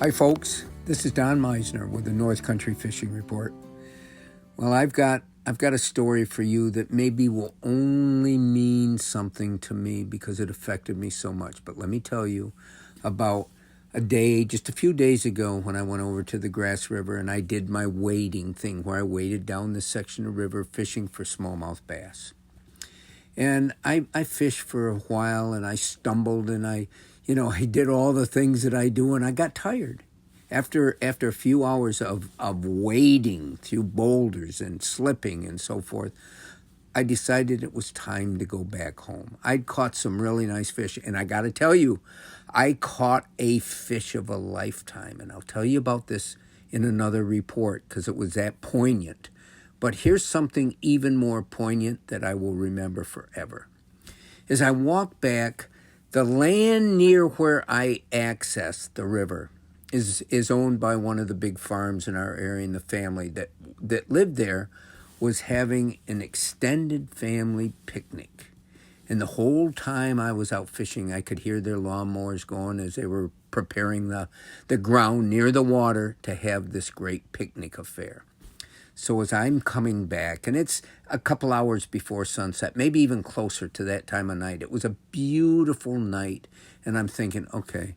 Hi folks, this is Don Meisner with the North Country Fishing Report. Well, I've got a story for you that maybe will only mean something to me because it affected me so much. But let me tell you about just a few days ago when I went over to the Grass River and I did my wading thing where I waded down this section of river fishing for smallmouth bass. And I fished for a while and I stumbled and I did all the things that I do and I got tired. After a few hours of wading through boulders and slipping and so forth, I decided it was time to go back home. I'd caught some really nice fish, and I got to tell you, I caught a fish of a lifetime. And I'll tell you about this in another report because it was that poignant. But here's something even more poignant that I will remember forever. As I walked back, the land near where I accessed the river is owned by one of the big farms in our area, and the family that lived there was having an extended family picnic. And the whole time I was out fishing, I could hear their lawnmowers going as they were preparing the ground near the water to have this great picnic affair. So as I'm coming back, and it's a couple hours before sunset, maybe even closer to that time of night, it was a beautiful night, and I'm thinking, okay,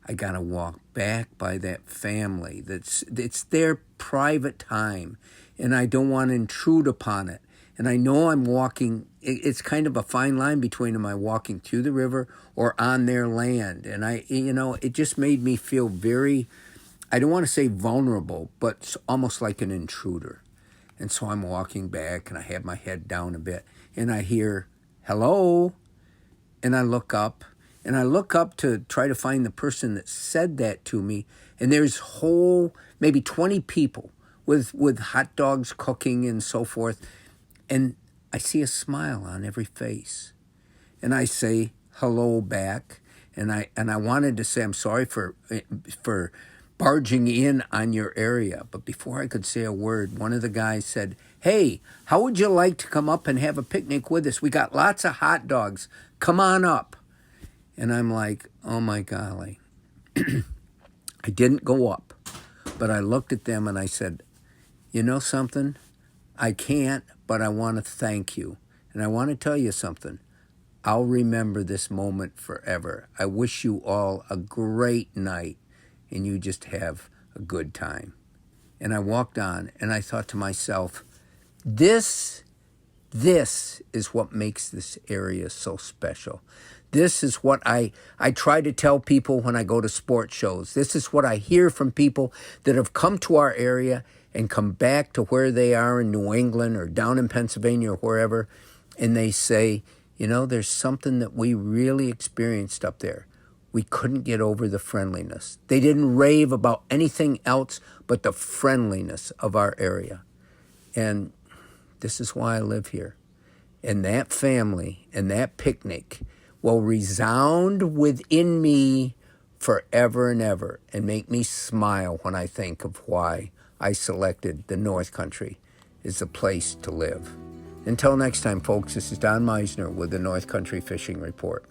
I got to walk back by that family. It's their private time, and I don't want to intrude upon it. And I know I'm walking, it's kind of a fine line between am I walking through the river or on their land. And it just made me feel very, I don't want to say vulnerable, but almost like an intruder. And so I'm walking back, and I have my head down a bit, and I hear, hello, and I look up. And I look up to try to find the person that said that to me. And there's maybe 20 people with hot dogs cooking and so forth. And I see a smile on every face. And I say hello back. And I wanted to say I'm sorry for barging in on your area. But before I could say a word, one of the guys said, hey, how would you like to come up and have a picnic with us? We got lots of hot dogs. Come on up. And I'm like, oh my golly. I didn't go up, but I looked at them and I said, you know something? I can't, but I want to thank you. And I want to tell you something. I'll remember this moment forever. I wish you all a great night and you just have a good time. And I walked on and I thought to myself, this is what makes this area so special. This is what I try to tell people when I go to sports shows. This is what I hear from people that have come to our area and come back to where they are in New England or down in Pennsylvania or wherever, and they say, there's something that we really experienced up there. We couldn't get over the friendliness. They didn't rave about anything else but the friendliness of our area. And this is why I live here. And that family and that picnic will resound within me forever and ever and make me smile when I think of why I selected the North Country as the place to live. Until next time, folks, this is Don Meisner with the North Country Fishing Report.